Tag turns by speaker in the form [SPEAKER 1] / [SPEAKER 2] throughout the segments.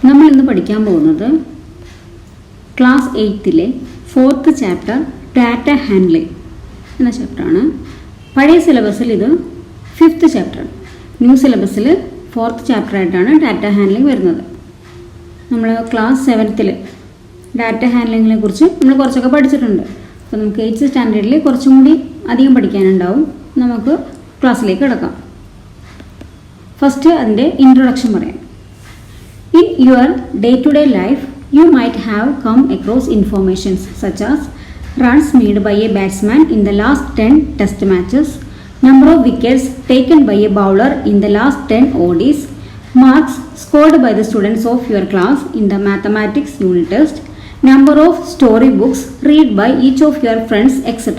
[SPEAKER 1] നമ്മൾ ഇന്ന് പഠിക്കാൻ പോകുന്നത് ക്ലാസ് 8ലെ 4th ചാപ്റ്റർ ഡാറ്റ ഹാൻഡ്ലിംഗ് എന്ന ചാപ്റ്ററാണ്. പഴയ സിലബസിൽ ഇത് 5th ചാപ്റ്റർ, ന്യൂ സിലബസിൽ 4th ചാപ്റ്റർ ആയിട്ടാണ് ഡാറ്റ ഹാൻഡ്ലിംഗ് വരുന്നത്. നമ്മൾ ക്ലാസ് 7ൽ ഡാറ്റ ഹാൻഡ്ലിങ്ങിനെ കുറിച്ച് നമ്മൾ കുറച്ചൊക്കെ പഠിച്ചിട്ടുണ്ട്. അപ്പോൾ നമുക്ക് 8th സ്റ്റാൻഡേർഡിൽ കുറച്ചും കൂടി അധികം പഠിക്കാനുണ്ടാവും. നമുക്ക് ക്ലാസ്സിലേക്ക് കിടക്കാം. ഫസ്റ്റ് അതിൻ്റെ ഇൻട്രൊഡക്ഷൻ പറയാം. In your day-to-day life, you might have come across informations such as runs made by a batsman in the last 10 test matches, number of wickets taken by a bowler in the last 10 ODIs, marks scored by the students of your class in the mathematics unit test, number of story books read by each of your friends, etc.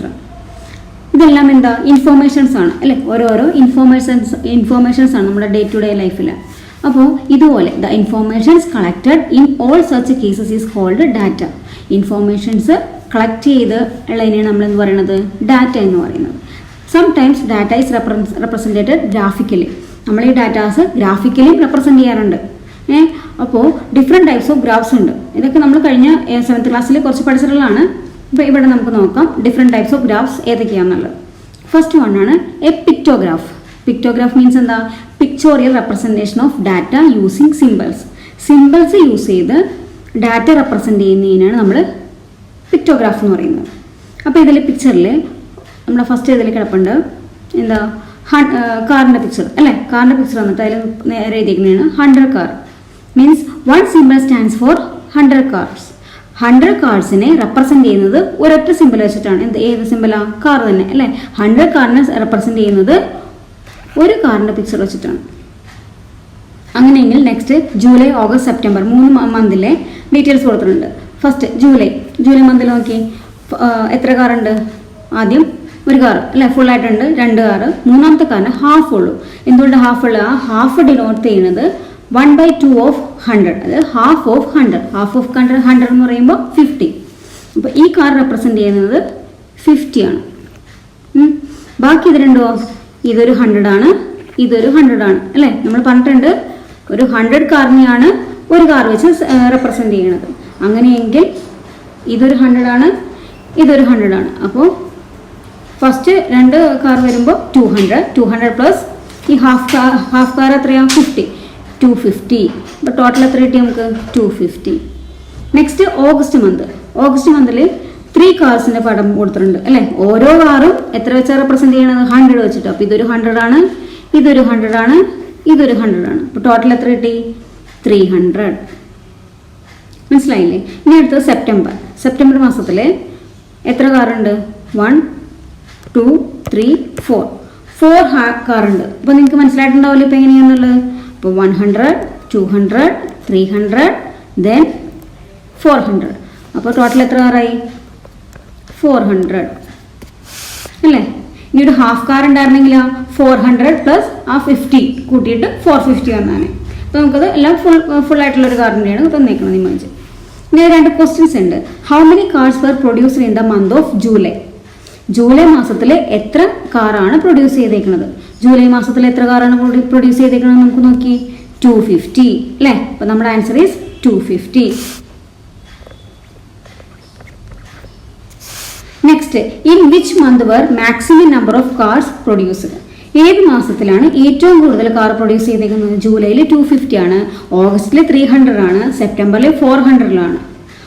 [SPEAKER 1] ഇതെല്ലാം എന്താ informations ആണ് അല്ലേ? ഓരോരോ informations ആണ് നമ്മുടെ day to day ലൈഫിൽ. അപ്പോൾ ഇതുപോലെ the informations collected in all such cases is called data. Informations collect ചെയ്ത് ഉള്ളതിനെയാണ് നമ്മൾ എന്ത് പറയുന്നത്? ഡാറ്റ എന്ന് പറയുന്നത്. Sometimes data is represented graphically. നമ്മൾ ഈ ഡാറ്റാസ് ഗ്രാഫിക്കലിയും റെപ്രസെൻറ്റ് ചെയ്യാറുണ്ട്. അപ്പോൾ ഡിഫറെൻറ്റ് ടൈപ്സ് ഓഫ് ഗ്രാഫ്സ് ഉണ്ട്. ഇതൊക്കെ നമ്മൾ കഴിഞ്ഞ 7th ക്ലാസ്സിൽ കുറച്ച് പഠിച്ചിട്ടുള്ളതാണ്. ഇപ്പോൾ ഇവിടെ നമുക്ക് നോക്കാം ഡിഫറെൻറ്റ് ടൈപ്സ് ഓഫ് ഗ്രാഫ്സ് ഏതൊക്കെയാണെന്നുള്ളത്. ഫസ്റ്റ് വൺ ആണ് എ പിക്ടോഗ്രാഫ്. പിക്ടോഗ്രാഫ് മീൻസ് എന്താ? Pictorial representation of data using symbols. Symbols use ചെയ്ത് ഡാറ്റ റെപ്രസെൻറ്റ് ചെയ്യുന്നതിനാണ് നമ്മൾ പിക്ടോഗ്രാഫ് എന്ന് പറയുന്നത്. അപ്പോൾ ഇതിൽ പിക്ചറിൽ നമ്മുടെ ഫസ്റ്റ് ഇതിൽ കിടപ്പുണ്ട് എന്താ? കാറിൻ്റെ പിക്ചർ അല്ലേ? കാറിൻ്റെ പിക്ചർ വന്നിട്ട് അതിൽ നേരെ എഴുതിയിരിക്കുന്നതാണ് 100 car. Means 1 symbol stands for 100 cars. 100 കാർസിനെ റെപ്രസെൻറ്റ് ചെയ്യുന്നത് ഒരൊറ്റ സിമ്പിൾ വെച്ചിട്ടാണ്. ഏത് സിമ്പിളാണ്? കാർ തന്നെ അല്ലേ? 100 കാറിനെ റെപ്രസെൻറ്റ് ചെയ്യുന്നത് ഒരു കാറിൻ്റെ പിക്ചർ വെച്ചിട്ടാണ്. അങ്ങനെയെങ്കിൽ നെക്സ്റ്റ് ജൂലൈ, ഓഗസ്റ്റ്, സെപ്റ്റംബർ 3 മന്തിലെ ഡീറ്റെയിൽസ് കൊടുത്തിട്ടുണ്ട്. ഫസ്റ്റ് ജൂലൈ മന്തിൽ നോക്കി എത്ര കാറുണ്ട്? ആദ്യം ഒരു കാർ അല്ലേ? ഫുള്ളായിട്ടുണ്ട് 2 കാറ്. മൂന്നാമത്തെ കാറിന് ഹാഫ് ഉള്ളൂ. എന്തുകൊണ്ട് ഹാഫ് ഉള്ളു? ആ ഹാഫ് ഡിനോട്ട് ചെയ്യുന്നത് 1/2 ഓഫ് 100. അത് ഹാഫ് ഓഫ് 100. ഹാഫ് ഓഫ് 100 എന്ന് പറയുമ്പോൾ 50. അപ്പോൾ ഈ കാർ റെപ്രസെൻറ്റ് ചെയ്യുന്നത് 50 ആണ്. ബാക്കി ഇത് രണ്ടോ? ഇതൊരു 100 ആണ്, ഇതൊരു 100 ആണ് അല്ലേ? നമ്മൾ പറഞ്ഞിട്ടുണ്ട് ഒരു 100 കാറിനെയാണ് ഒരു കാർ വെച്ച് റെപ്രസെൻറ്റ് ചെയ്യണത്. അങ്ങനെയെങ്കിൽ ഇതൊരു 100 ആണ്, ഇതൊരു 100 ആണ്. അപ്പോൾ ഫസ്റ്റ് 2 കാർ വരുമ്പോൾ 200 പ്ലസ് ഈ ഹാഫ് കാർ എത്രയാണ്? 50. 250. അപ്പോൾ ടോട്ടൽ എത്ര കിട്ടി നമുക്ക്? 250. നെക്സ്റ്റ് ഓഗസ്റ്റ് മന്തിൽ 3 കാർസിൻ്റെ പടം കൊടുത്തിട്ടുണ്ട് അല്ലേ? ഓരോ കാറും എത്ര വെച്ചാൽ റെപ്രസെൻറ്റ് ചെയ്യണത്? 100 വെച്ചിട്ട്. അപ്പോൾ ഇതൊരു 100 ആണ്, ഇതൊരു 100 ആണ്, ഇതൊരു 100 ആണ്. അപ്പോൾ ടോട്ടൽ എത്ര കിട്ടി? 300. മനസ്സിലായില്ലേ? ഇനി അടുത്തത് സെപ്റ്റംബർ മാസത്തിൽ എത്ര കാറുണ്ട്? 1 2 3 4 കാറുണ്ട്. അപ്പോൾ നിങ്ങൾക്ക് മനസ്സിലായിട്ടുണ്ടാവില്ല ഇപ്പോൾ എങ്ങനെയാണെന്നുള്ളത്. അപ്പോൾ 100 200 300 ദെൻ 400. അപ്പോൾ ടോട്ടൽ എത്ര കാറായി? 400 അല്ലേ? ഇനി ഒരു ഹാഫ് കാർ ഉണ്ടായിരുന്നെങ്കിലോ 400 പ്ലസ് ആ 50 കൂട്ടിയിട്ട് 450 വന്നാണ്. അപ്പോൾ നമുക്കത് എല്ലാം ഫുള്ളായിട്ടുള്ളൊരു കാറിൻ്റെയാണ് തന്നേക്കുന്നത് ഇമേജ്. ഇനി 2 ക്വസ്റ്റ്യൻസ് ഉണ്ട്. How many cars were produced in the month of July? July മാസത്തിൽ എത്ര കാറാണ് പ്രൊഡ്യൂസ് ചെയ്തേക്കുന്നത്? ജൂലൈ മാസത്തിൽ എത്ര കാറാണ് പ്രൊഡ്യൂസ് ചെയ്തേക്കുന്നത് നമുക്ക് നോക്കി. 250 അല്ലേ? അപ്പോൾ നമ്മുടെ answer is 250. Next, in which month were maximum number of cars produced? ഏത് മാസത്തിലാണ് ഏറ്റവും കൂടുതൽ കാർ പ്രൊഡ്യൂസ് ചെയ്തേക്കുന്നത്? ജൂലൈയിൽ 250 ആണ്, ഓഗസ്റ്റിൽ 300 ആണ്, സെപ്റ്റംബറിൽ 400 ആണ്.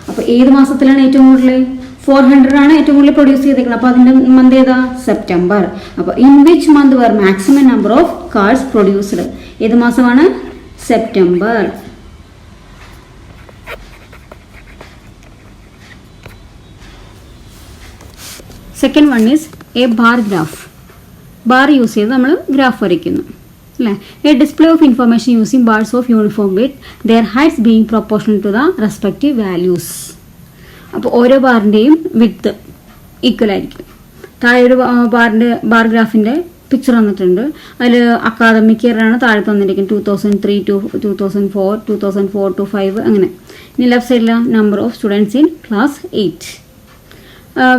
[SPEAKER 1] അപ്പോൾ ഏത് മാസത്തിലാണ് ഏറ്റവും കൂടുതൽ? 400 ആണ് ഏറ്റവും കൂടുതൽ പ്രൊഡ്യൂസ് ചെയ്തേക്കുന്നത്. അപ്പോൾ അതിൻ്റെ മന്ത് ഏതാ? സെപ്റ്റംബർ. അപ്പോൾ in which month were maximum number of cars produced? ഏത് മാസമാണ്? September. Second one is a bar graph. Bar use ചെയ്ത് നമ്മൾ ഗ്രാഫ് വരയ്ക്കുന്നു അല്ലേ? A display of information using bars of uniform with their heights being proportional to the respective values. അപ്പോൾ ഓരോ ബാറിൻ്റെയും width equal ആയിരിക്കും. താഴെ ഒരു ബാർ ഗ്രാഫിൻ്റെ പിക്ചർ വന്നിട്ടുണ്ട്. അതിൽ അക്കാദമിക് ഇയറാണ് താഴെ തന്നിരിക്കുന്നത്. 2003 to 2004, 2004 to 5 അങ്ങനെ. ഇനി ലെഫ്റ്റ് സൈഡിൽ number of students in class 8.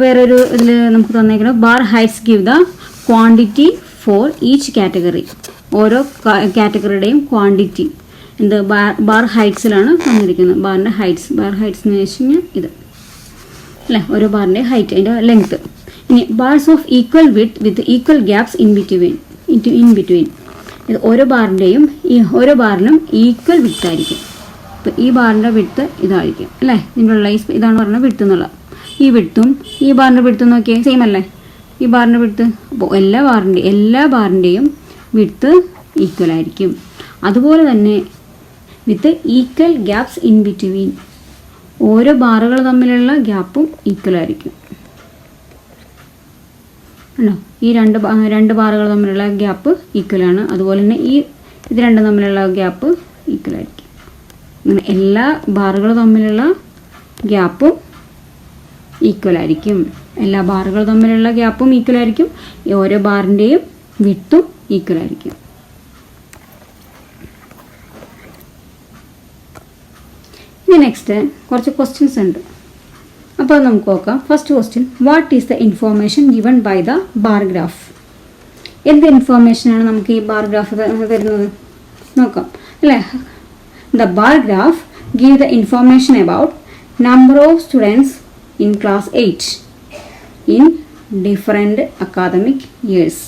[SPEAKER 1] വേറൊരു ഇതിൽ നമുക്ക് തന്നേക്കുന്നത് bar heights give the quantity for each category. ഓരോ കാറ്റഗറിയുടെയും ക്വാണ്ടിറ്റി എന്ത് ബാർ ഹൈറ്റ്സിലാണ് തന്നിരിക്കുന്നത്. ബാറിൻ്റെ ഹൈറ്റ്സ് എന്ന് വെച്ച് കഴിഞ്ഞാൽ ഇത് അല്ലേ, ഓരോ ബാറിൻ്റെ ഹൈറ്റ്, അതിൻ്റെ ലെങ്ത്ത്. ഇനി bars of equal with equal gaps in between. ഇത് ഓരോ ബാറിനും ഈക്വൽ വിഡ്ത്ത് ആയിരിക്കും. ഇപ്പോൾ ഈ ബാറിൻ്റെ വിഡ്ത്ത് ഇതായിരിക്കും അല്ലേ, ഇതിനുള്ള ഇതാണ് പറഞ്ഞ വിഡ്ത്ത് എന്നുള്ള. ഈ വിഡ്ത്തും ഈ ബാറിൻ്റെ വിഡ്ത്തും നോക്കിയേ സെയിം അല്ലേ, ഈ ബാറിൻ്റെ വിഡ്ത്ത്. അപ്പോൾ എല്ലാ ബാറിൻ്റെയും വിഡ്ത്ത് ഈക്വൽ ആയിരിക്കും. അതുപോലെ തന്നെ with equal gaps in between, ഓരോ ബാറുകൾ തമ്മിലുള്ള ഗ്യാപ്പും ഈക്വൽ ആയിരിക്കും. ആണോ, ഈ രണ്ട് ബാറുകൾ തമ്മിലുള്ള ഗ്യാപ്പ് ഈക്വലാണ്. അതുപോലെ തന്നെ ഇത് രണ്ടും തമ്മിലുള്ള ഗ്യാപ്പ് ഈക്വൽ ആയിരിക്കും. അങ്ങനെ എല്ലാ ബാറുകൾ തമ്മിലുള്ള ഗ്യാപ്പും ഈക്വൽ ആയിരിക്കും. എല്ലാ ബാറുകൾ തമ്മിലുള്ള ഗ്യാപ്പും ഈക്വൽ ആയിരിക്കും. ഓരോ ബാറിൻ്റെയും വിഡ്ത്തും ഈക്വൽ ആയിരിക്കും. ഇനി നെക്സ്റ്റ് കുറച്ച് ക്വസ്റ്റ്യൻസ് ഉണ്ട്. അപ്പോൾ നമുക്ക് നോക്കാം. First question, what is the information given by the bar graph? എന്ത് ഇൻഫോർമേഷനാണ് നമുക്ക് ഈ ബാർ ഗ്രാഫ് തരുന്നത് നോക്കാം അല്ലേ. The bar graph give the information about number of students in class 8 in different academic years.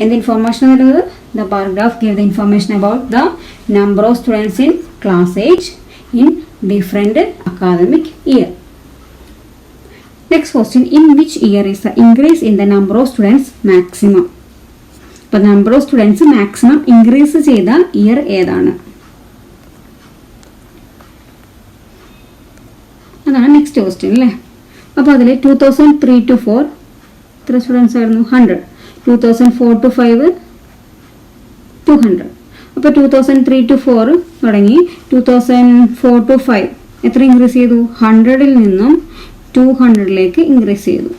[SPEAKER 1] എന്ത് ഇൻഫോർമേഷൻ തരുന്നത്? The bar graph give the information about the number of students in class 8 in different academic year. Next question, in which year is the increase in the number of students maximum? അപ്പോൾ number of students maximum increase ചെയ്ത year ഏതാണ്? അതാണ് next question അല്ലേ. അപ്പോൾ അതിൽ 2003 to 4 എത്ര students ആയിരുന്നു? 100. 2004 to 5 200. അപ്പോൾ 2003 to 4 തുടങ്ങി 2004 to 5 എത്ര ഇൻക്രീസ് ചെയ്തു? 100ൽ നിന്നും 200ലേക്ക് ഇൻക്രീസ് ചെയ്തു.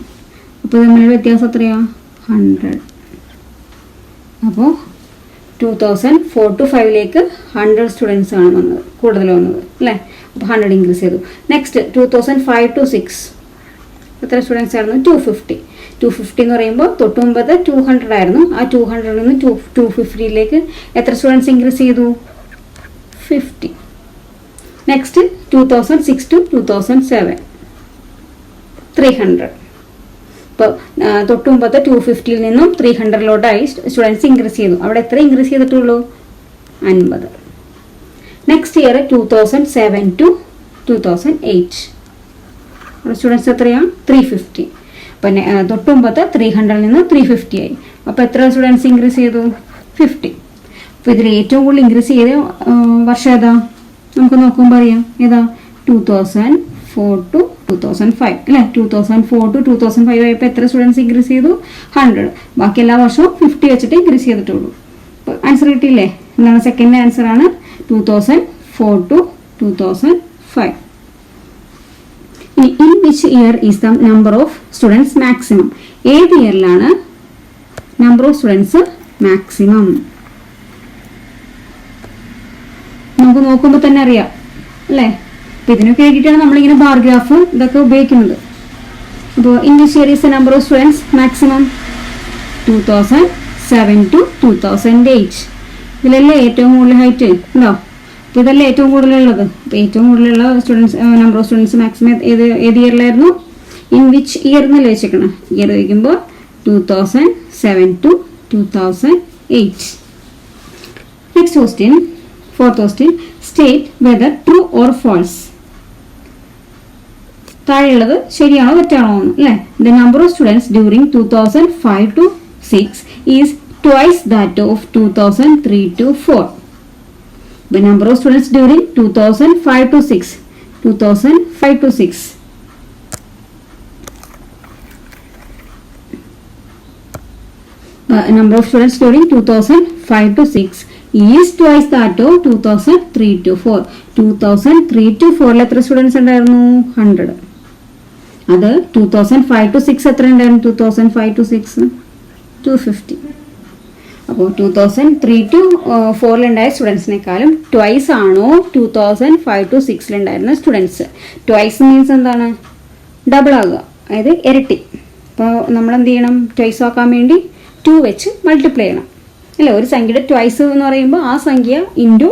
[SPEAKER 1] അപ്പോൾ തമ്മിലുള്ള വ്യത്യാസം എത്രയാണ്? 100. അപ്പോൾ 2004 to 5ലേക്ക് 100 സ്റ്റുഡൻസ് ആണ് വന്നത്, കൂടുതൽ വന്നത് അല്ലേ. അപ്പോൾ 100 ഇൻക്രീസ് ചെയ്തു. നെക്സ്റ്റ് 2005 to 6 എത്ര സ്റ്റുഡൻസ് ആയിരുന്നു? 250. 250 എന്ന് പറയുമ്പോൾ തൊട്ട് മുമ്പത് 200 ആയിരുന്നു. ആ 200ൽ നിന്ന് 250ലേക്ക് എത്ര സ്റ്റുഡൻസ് ഇൻക്രീസ് ചെയ്തു? 50. Next 2006 to 2007 300. ഇപ്പോൾ തൊട്ട് മുമ്പത്തെ 250ൽ നിന്നും 300ലോട്ടായി സ്റ്റുഡൻസ് ഇൻക്രീസ് ചെയ്തു. അവിടെ എത്ര ഇൻക്രീസ് ചെയ്തിട്ടുള്ളൂ? 50. നെക്സ്റ്റ് ഇയർ 2007 to 2008 സ്റ്റുഡൻസ് എത്രയാണ്? 350. പിന്നെ തൊട്ട് മുമ്പത്തെ 300ൽ നിന്ന് 350 ആയി. അപ്പോൾ എത്ര സ്റ്റുഡൻസ് ഇൻക്രീസ് ചെയ്തു? 50. അപ്പോൾ ഇതിൽ ഏറ്റവും കൂടുതൽ ഇൻക്രീസ് ചെയ്ത വർഷം ഏതാ? നമുക്ക് നോക്കുമ്പോൾ അറിയാം ഏതാ? 2004 to 2005 അല്ലേ. 2004 to 2005 ആയപ്പോൾ എത്ര സ്റ്റുഡൻസ് ഇൻക്രീസ് ചെയ്തു? 100. ബാക്കി എല്ലാ വർഷവും 50 വെച്ചിട്ട് ഇൻക്രീസ് ചെയ്തിട്ടുള്ളൂ. അപ്പോൾ ആൻസർ കിട്ടിയില്ലേ? എന്താണ് സെക്കൻഡ് ആൻസർ ആണ് 2004 to 2005. In which year is the number of students maximum? ഏത് ഇയറിലാണ് നമ്പർ ഓഫ് സ്റ്റുഡൻസ് മാക്സിമം? നമുക്ക് നോക്കുമ്പോൾ തന്നെ അറിയാം അല്ലേ. അപ്പോൾ ഇതിനൊക്കെ വേണ്ടിയിട്ടാണ് നമ്മളിങ്ങനെ ബാർ ഗ്രാഫ് ഇതൊക്കെ ഉപയോഗിക്കുന്നത്. അപ്പോൾ in which year is the number of students maximum? 2007 to 2008. ഇതിലല്ലേ ഏറ്റവും കൂടുതൽ ഹൈറ്റ് ഉണ്ടോ? അപ്പോൾ ഇതല്ലേ ഏറ്റവും കൂടുതലുള്ളത്. അപ്പോൾ ഏറ്റവും കൂടുതലുള്ള students number of students maximum ഏത് ഇയറിലായിരുന്നു? ഇൻ വിച്ച് ഇയർ എന്നല്ലേ വെച്ചേക്കണം. ഇയർ ചോദിക്കുമ്പോൾ 2007 to 2008. Next question, fourth question, state whether true or false. താഴെയുള്ളത് ശരിയാണോ തെറ്റാണോ എന്ന് അല്ലേ. The number of students during 2005 to 6 is twice that of 2003 to 4. The number of students during 2005 to 6. 2005 to 6. Number of students during 2005 to 6 is twice that of 2003 to 4. 2003 to 4 എത്ര students ഉണ്ടായിരുന്നു? 100. അത് 2005 to 6 എത്ര ഉണ്ടായിരുന്നു? 2005 to 6 250. അപ്പോൾ 2003 to 4 സ്റ്റുഡൻസിനേക്കാളും twice ആണോ 2005 to 6 students? Twice means എന്താണ്? Double ആകുക, അതായത് ഇരട്ടി. അപ്പോൾ നമ്മൾ എന്ത് ചെയ്യണം? ട്വൈസ് ആക്കാൻ വേണ്ടി 2 വെച്ച് മൾട്ടിപ്ലൈ ചെയ്യണം അല്ലേ? ഒരു സംഖ്യയുടെ ട്വൈസ് എന്ന് പറയുമ്പോൾ ആ സംഖ്യ ഇൻറ്റു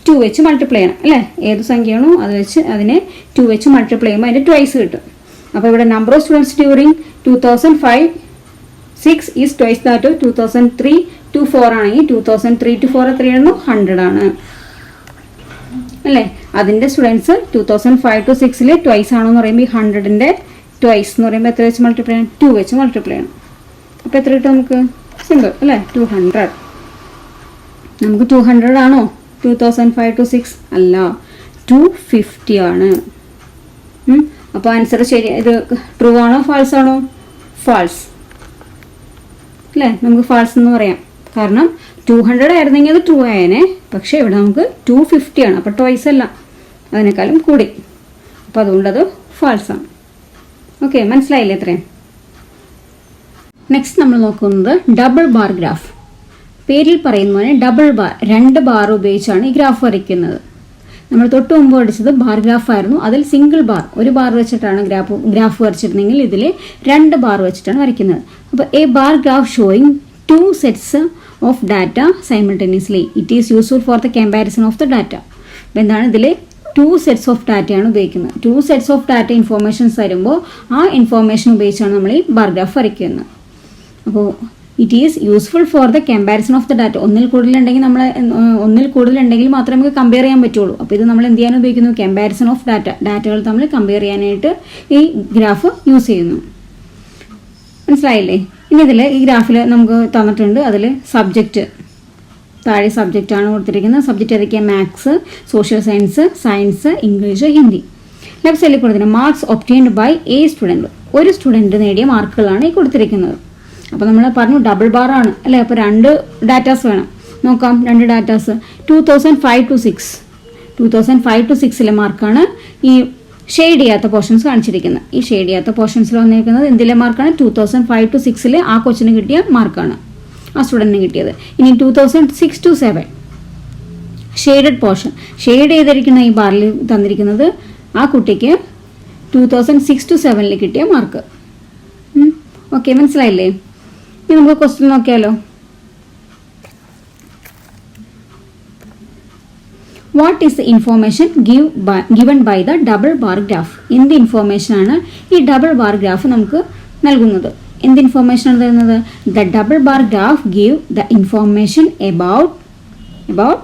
[SPEAKER 1] 2 വെച്ച് മൾട്ടിപ്ലൈ ചെയ്യണം അല്ലേ? ഏത് സംഖ്യയാണോ അത് വെച്ച് അതിനെ 2 വെച്ച് മൾട്ടിപ്ലൈ ചെയ്യുമ്പോൾ അതിൻ്റെ ട്വൈസ് കിട്ടും. അപ്പോൾ ഇവിടെ number of students during 2005-6 is twice that of 2003-4 ആണെങ്കിൽ 2003-4 എത്രയാണ്? 100 ആണ് അല്ലേ? അതിൻ്റെ സ്റ്റുഡൻസ് 2005-6 ട്വൈസ് ആണോ എന്ന് പറയുമ്പോൾ ഈ 100ൻ്റെ ട്വൈസ് എന്ന് പറയുമ്പോൾ എത്ര വെച്ച് മൾട്ടിപ്ലൈ ചെയ്യണം? 2 വെച്ച് മൾട്ടിപ്ലൈ ചെയ്യണം. അപ്പോൾ എത്ര കിട്ടും നമുക്ക്? സിമ്പിൾ അല്ലേ? 200. നമുക്ക് 200 ആണോ 2005-6? അല്ല, 250 ആണ്. അപ്പോൾ ആൻസർ ശരി. ഇത് ട്രൂ ആണോ ഫാൾസ് ആണോ? ഫാൾസ് അല്ലേ? നമുക്ക് ഫാൾസ് എന്ന് പറയാം. കാരണം 200 ആയിരുന്നെങ്കിൽ അത് ട്രൂ ആയേനെ. പക്ഷേ ഇവിടെ നമുക്ക് 250 ആണ്. അപ്പോൾ ട്വൈസ് അല്ല, അതിനേക്കാളും കൂടി. അപ്പോൾ അതുകൊണ്ടത് ഫാൾസ് ആണ്. ഓക്കെ, മനസ്സിലായില്ലേ? എത്രയും. നെക്സ്റ്റ് നമ്മൾ നോക്കുന്നത് ഡബിൾ ബാർ ഗ്രാഫ്. പേരിൽ പറയുന്ന പോലെ ഡബിൾ ബാർ, 2 ബാർ ഉപയോഗിച്ചാണ് ഈ ഗ്രാഫ് വരയ്ക്കുന്നത്. നമ്മൾ തൊട്ട് മുമ്പ് പഠിച്ചത് ബാർ ഗ്രാഫ് ആയിരുന്നു. അതിൽ സിംഗിൾ ബാർ, 1 ബാർ വെച്ചിട്ടാണ് ഗ്രാഫ് വരച്ചിരുന്നെങ്കിൽ ഇതിൽ 2 ബാർ വെച്ചിട്ടാണ് വരയ്ക്കുന്നത്. അപ്പോൾ A bar graph showing 2 sets of data simultaneously it is useful for the comparison of the data. അപ്പോൾ എന്താണ് ഇതിൽ 2 സെറ്റ്സ് ഓഫ് ഡാറ്റയാണ് ഉപയോഗിക്കുന്നത്. 2 സെറ്റ്സ് ഓഫ് ഡാറ്റ ഇൻഫോർമേഷൻസ് തരുമ്പോൾ ആ ഇൻഫോർമേഷൻ ഉപയോഗിച്ചാണ് നമ്മൾ ഈ ബാർ ഗ്രാഫ് വരയ്ക്കുന്നത്. അപ്പോൾ it is useful for the comparison of the data. ഒന്നിൽ കൂടുതലുണ്ടെങ്കിൽ മാത്രമേ നമുക്ക് കമ്പയർ ചെയ്യാൻ പറ്റുള്ളൂ. അപ്പോൾ ഇത് നമ്മൾ എന്ത് ചെയ്യാൻ ഉപയോഗിക്കുന്നു? കമ്പാരിസൺ ഓഫ് ഡാറ്റകൾ തമ്മിൽ കമ്പയർ ചെയ്യാനായിട്ട് ഈ ഗ്രാഫ് യൂസ് ചെയ്യുന്നു. മനസ്സിലായില്ലേ? ഇനി ഇതിൽ ഈ ഗ്രാഫിൽ നമുക്ക് തന്നിട്ടുണ്ട്. അതിൽ സബ്ജക്റ്റ്, താഴെ സബ്ജക്റ്റ് ആണ് കൊടുത്തിരിക്കുന്നത്. സബ്ജക്റ്റ് ഏതൊക്കെയാണ്? Maths, social science, English, Hindi. Left സൈഡിൽ കൊടുത്തിട്ടുണ്ട് marks obtained by a student. ഒരു സ്റ്റുഡൻറ്റ് നേടിയ മാർക്കുകളാണ് ഈ കൊടുത്തിരിക്കുന്നത്. അപ്പോൾ നമ്മൾ പറഞ്ഞു ഡബിൾ ബാർ ആണ് അല്ലേ? അപ്പോൾ 2 ഡാറ്റാസ് വേണം. നോക്കാം 2 ഡാറ്റാസ്. 2005-6 മാർക്കാണ് ഈ ഷെയ്ഡ് ചെയ്യാത്ത പോർഷൻസ് കാണിച്ചിരിക്കുന്നത്. ഈ ഷെയ്ഡ് ചെയ്യാത്ത പോർഷൻസിൽ വന്നിരിക്കുന്നത് എന്തിലെ മാർക്കാണ്? 2005-6 ആ കൊച്ചിന് കിട്ടിയ മാർക്കാണ്, ആ സ്റ്റുഡൻറ്റിന് കിട്ടിയത്. ഇനി 2006-7 ഷെയ്ഡഡ് പോർഷൻ, ഷെയ്ഡ് ചെയ്തിരിക്കുന്ന ഈ ബാറിൽ തന്നിരിക്കുന്നത് ആ കുട്ടിക്ക് 2006-7 കിട്ടിയ മാർക്ക്. ഓക്കെ, മനസ്സിലായില്ലേ? ഇനി നമുക്ക് ക്വസ്റ്റ്യൻ നോക്കിയാലോ. What is the information given by the double bar graph? എന്ത് ഇൻഫോർമേഷനാണ് ഈ ഡബിൾ ബാർ ഗ്രാഫ് നമുക്ക് നൽകുന്നത്? എന്ത് ഇൻഫോർമേഷനാണ് തരുന്നത്? The double bar graph give the information about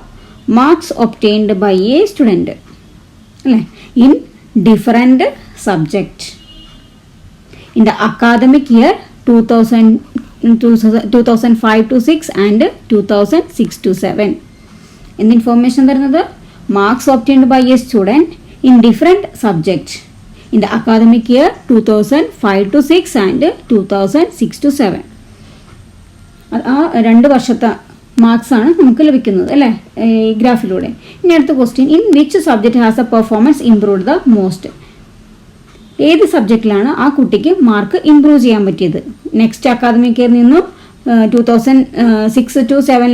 [SPEAKER 1] marks obtained by a student അല്ലേ, in different subject in the academic year 2005-6 and 2006-7. എന്ത് ഇൻഫോർമേഷൻ തരുന്നത്? Marks obtained by a student in different subject in the academic year 2005-6 and 2006-7. ആ 2 വർഷത്തെ marks ആണ് നമുക്ക് ലഭിക്കുന്നത് അല്ലേ ഈ ഗ്രാഫിലൂടെ. ഇനി അടുത്ത question, in which subject has A performance improved the most? ഏത് സബ്ജക്റ്റിലാണ് ആ കുട്ടിക്ക് മാർക്ക് ഇംപ്രൂവ് ചെയ്യാൻ പറ്റിയത്? നെക്സ്റ്റ് അക്കാദമിക് ഇയറിൽ നിന്നും 2006-7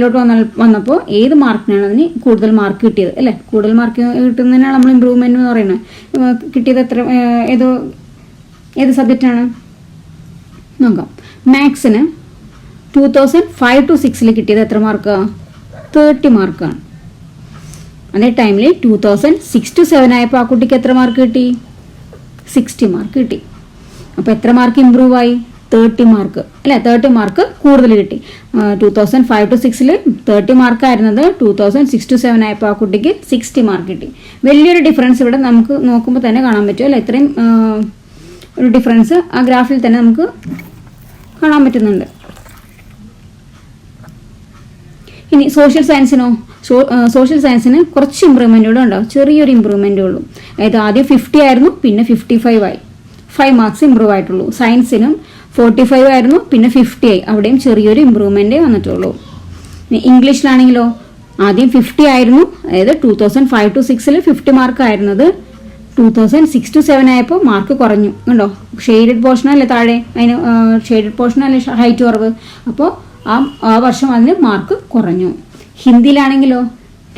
[SPEAKER 1] വന്നപ്പോൾ ഏത് മാർക്കിനാണ് അതിന് കൂടുതൽ മാർക്ക് കിട്ടിയത് അല്ലേ? കൂടുതൽ മാർക്ക് കിട്ടുന്നതിനാണ് നമ്മൾ ഇമ്പ്രൂവ്മെന്റ് എന്ന് പറയുന്നത്. കിട്ടിയത് ഏത് സബ്ജക്റ്റാണ് നോക്കാം. മാത്സിന് 2005-6 കിട്ടിയത് എത്ര മാർക്കാണ്? 30 മാർക്കാണ്. അതേ ടൈമിൽ 2006-7 ആയപ്പോൾ ആ കുട്ടിക്ക് എത്ര മാർക്ക് കിട്ടി? 60 മാർക്ക് കിട്ടി. അപ്പോൾ എത്ര മാർക്ക് ഇമ്പ്രൂവ് ആയി? 30 മാർക്ക് അല്ലേ? 30 മാർക്ക് കൂടുതൽ കിട്ടി. 2005-6 30 മാർക്കായിരുന്നത് 2006-7 ആയപ്പോൾ ആ കുട്ടിക്ക് 60 മാർക്ക് കിട്ടി. വലിയൊരു ഡിഫറൻസ് ഇവിടെ നമുക്ക് നോക്കുമ്പോൾ തന്നെ കാണാൻ പറ്റും അല്ലേ? ഇത്രയും ഒരു ഡിഫറൻസ് ആ ഗ്രാഫിൽ തന്നെ നമുക്ക് കാണാൻ പറ്റുന്നുണ്ട്. ഇനി സോഷ്യൽ സയൻസിനോ? സോഷ്യൽ സയൻസിന് കുറച്ച് ഇമ്പ്രൂവ്മെൻറ്റുകൂടെ ഉണ്ടാവും, ചെറിയൊരു ഇമ്പ്രൂവ്മെൻറ്റേ ഉള്ളൂ. അതായത് ആദ്യം 50 ആയിരുന്നു, പിന്നെ 55 ആയി, 5 മാർക്സ് ഇമ്പ്രൂവ് ആയിട്ടുള്ളൂ. സയൻസിനും 45 ആയിരുന്നു, പിന്നെ 50 ആയി, അവിടെയും ചെറിയൊരു ഇമ്പ്രൂവ്മെൻറ്റേ വന്നിട്ടുള്ളൂ. ഇംഗ്ലീഷിലാണെങ്കിലോ ആദ്യം 50 ആയിരുന്നു, അതായത് 2005-6 50 മാർക്ക് ആയിരുന്നത് 2006-7 ആയപ്പോൾ മാർക്ക് കുറഞ്ഞു. കണ്ടോ, ഷെയ്ഡഡ് പോർഷനല്ലേ താഴെ, അതിന് ഷെയ്ഡഡ് പോർഷനല്ലേ ഹൈറ്റ് കുറവ്, അപ്പോൾ ആ വർഷം അതിന് മാർക്ക് കുറഞ്ഞു. ഹിന്ദിയിലാണെങ്കിലോ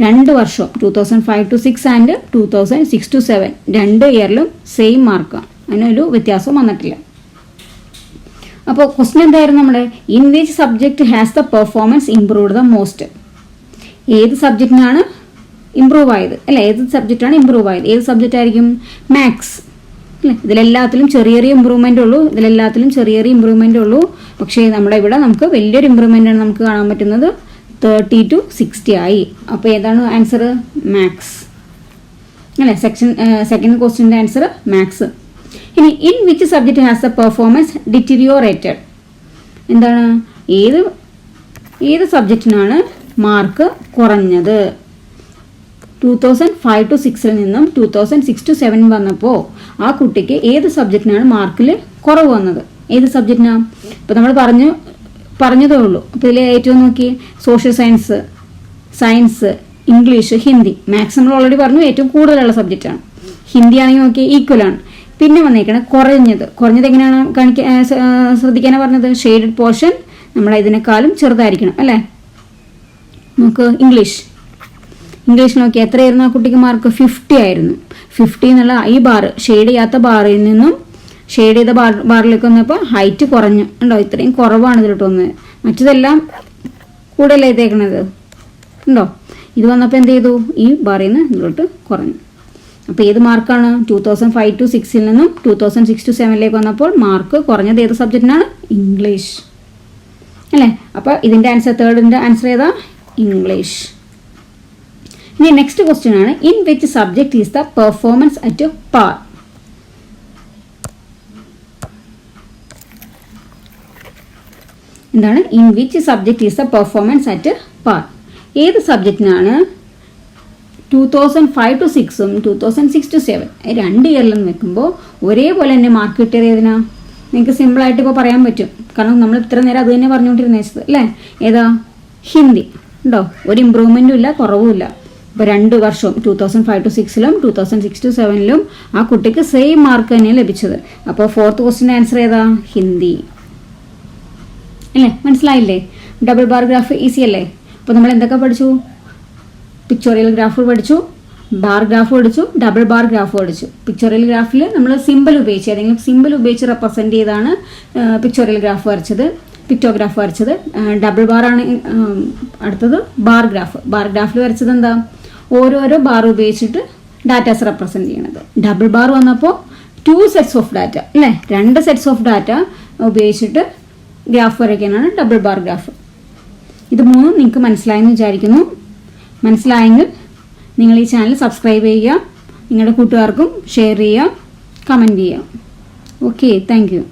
[SPEAKER 1] 2 വർഷം 2005-6 ആൻഡ് 2006-7 2 ഇയറിലും സെയിം മാർക്കാണ്, അതിനൊരു വ്യത്യാസം വന്നിട്ടില്ല. അപ്പോൾ ക്വസ്റ്റ്യൻ എന്തായിരുന്നു നമ്മുടെ, in which subject has the performance improved the most? ഏത് സബ്ജക്റ്റിനാണ് ഇമ്പ്രൂവ് ആയത് അല്ലേ? ഏത് സബ്ജക്റ്റാണ് ഇമ്പ്രൂവ് ആയത്? ഏത് സബ്ജക്റ്റ് ആയിരിക്കും? മാത്സ് അല്ലേ? ഇതിലെല്ലാത്തിലും ചെറിയ ചെറിയ ഇമ്പ്രൂവ്മെൻ്റ് ഉള്ളൂ. പക്ഷേ നമ്മുടെ ഇവിടെ നമുക്ക് വലിയൊരു ഇമ്പ്രൂവ്മെൻ്റാണ് നമുക്ക് കാണാൻ പറ്റുന്നത്. 30 to 60 ആയി. അപ്പോൾ ഏതാണ് ആൻസർ? മാത്സ് അല്ലേ? സെക്കൻഡ് ക്വസ്റ്റ്യൻ്റെ ആൻസർ മാത്സ്. ഇനി in which subject has the performance deteriorated? എന്താണ്? ഏത് സബ്ജക്റ്റിനാണ് മാർക്ക് കുറഞ്ഞത്? 2005 to 6 നിന്നും 2006 to 7 വന്നപ്പോൾ ആ കുട്ടിക്ക് ഏത് സബ്ജക്റ്റിനാണ് മാർക്കിൽ കുറവ് വന്നത്? ഏത് സബ്ജക്റ്റിനാണ്? ഇപ്പോൾ നമ്മൾ പറഞ്ഞതേ ഉള്ളൂ. അപ്പോൾ ഇതിൽ ഏറ്റവും നോക്കി social science, English, Hindi. Maths നമ്മൾ ഓൾറെഡി പറഞ്ഞു ഏറ്റവും കൂടുതലുള്ള സബ്ജക്റ്റാണ്. ഹിന്ദി ആണെങ്കിൽ നോക്കി ഈക്വലാണ്. പിന്നെ വന്നേക്കണം കുറഞ്ഞത് എങ്ങനെയാണ് ശ്രദ്ധിക്കാനാണ് പറഞ്ഞത്? ഷെയ്ഡഡ് പോർഷൻ നമ്മളെ ഇതിനേക്കാളും ചെറുതായിരിക്കണം അല്ലേ? നമുക്ക് ഇംഗ്ലീഷ് നോക്കി എത്രയായിരുന്നു ആ കുട്ടിക്ക് മാർക്ക്? 50 ആയിരുന്നു. 50 എന്നുള്ള ഈ ബാർ ഷെയ്ഡ് ചെയ്യാത്ത ബാറിൽ നിന്നും ഷെയ്ഡ് ചെയ്ത ബാറിലേക്ക് വന്നപ്പോൾ ഹൈറ്റ് കുറഞ്ഞു ഉണ്ടോ? ഇത്രയും കുറവാണ് ഇതിലോട്ട് വന്നത്. മറ്റതെല്ലാം കൂടുതലല്ലേ എഴുതേക്കണത് ഉണ്ടോ? ഇത് വന്നപ്പോൾ എന്ത് ചെയ്തു? ഈ ബാറിൽ നിന്ന് ഇതിലോട്ട് കുറഞ്ഞു. അപ്പോൾ ഏത് മാർക്കാണ്? 2005 to 6 നിന്നും 2006 to 7 വന്നപ്പോൾ മാർക്ക് കുറഞ്ഞത് ഏത് സബ്ജക്റ്റിനാണ്? ഇംഗ്ലീഷ് അല്ലേ? അപ്പോൾ ഇതിൻ്റെ ആൻസർ, തേർഡിൻ്റെ ആൻസർ ഏതാ? ഇംഗ്ലീഷ്. ഇനി നെക്സ്റ്റ് ക്വസ്റ്റ്യൻ ആണ്, in which subject is the performance at par? എന്താണ്? In which subject is the performance at par? ഏത് സബ്ജക്റ്റിനാണ് 2005 to 6 2006 to 7 രണ്ട് ഇയറിലും വെക്കുമ്പോൾ ഒരേപോലെ തന്നെ മാർക്ക് കിട്ടിയത് ഏതിനാ? നിങ്ങൾക്ക് സിമ്പിളായിട്ട് ഇപ്പോൾ പറയാൻ പറ്റും. കാരണം നമ്മൾ ഇത്ര നേരം അത് തന്നെ പറഞ്ഞുകൊണ്ടിരുന്നത് അല്ലേ? ഏതാ? ഹിന്ദി ഉണ്ടോ? ഒരു ഇമ്പ്രൂവ്മെൻറ്റും ഇല്ല, കുറവുമില്ല. ഇപ്പോൾ 2 വർഷവും 2005 to 6 2006 to 7 ആ കുട്ടിക്ക് സെയിം മാർക്ക് തന്നെയാണ് ലഭിച്ചത്. അപ്പോൾ ഫോർത്ത് ക്വസ്റ്റ്യൻ്റെ ആൻസർ ഏതാ? ഹിന്ദി അല്ലേ? മനസ്സിലായില്ലേ? ഡബിൾ ബാർ ഗ്രാഫ് ഈസി അല്ലേ? അപ്പോൾ നമ്മൾ എന്തൊക്കെ പഠിച്ചു? പിക്ചോറിയൽ ഗ്രാഫ് പഠിച്ചു, ബാർ ഗ്രാഫ് പഠിച്ചു, ഡബിൾ ബാർ ഗ്രാഫ് പഠിച്ചു. പിക്ചോറിയൽ ഗ്രാഫിൽ നമ്മൾ സിമ്പിൾ ഉപയോഗിച്ച് ഏതെങ്കിലും സിമ്പിൾ ഉപയോഗിച്ച് റെപ്രസെൻറ്റ് ചെയ്താണ് പിക്ചോറിയൽ ഗ്രാഫ് വരച്ചത്, പിക്ടോഗ്രാഫ് വരച്ചത്. ഡബിൾ ബാർ ആണ് അടുത്തത് ബാർ ഗ്രാഫിൽ വരച്ചത് എന്താ? ഓരോരോ ബാർ ഉപയോഗിച്ചിട്ട് ഡാറ്റാസ് റെപ്രസെൻറ്റ് ചെയ്യണത്. ഡബിൾ ബാർ വന്നപ്പോൾ 2 സെറ്റ്സ് ഓഫ് ഡാറ്റ അല്ലേ? 2 സെറ്റ്സ് ഓഫ് ഡാറ്റ ഉപയോഗിച്ചിട്ട് ഗ്രാഫ് വരയ്ക്കാനാണ് ഡബിൾ ബാർ ഗ്രാഫ്. ഇത് മൂന്നും നിങ്ങൾക്ക് മനസ്സിലായെന്ന് വിചാരിക്കുന്നു. മനസ്സിലായെങ്കിൽ നിങ്ങൾ ഈ ചാനൽ സബ്സ്ക്രൈബ് ചെയ്യുക, നിങ്ങളുടെ കൂട്ടുകാർക്കും ഷെയർ ചെയ്യുക, കമൻറ്റ് ചെയ്യുക. Okay, thank you.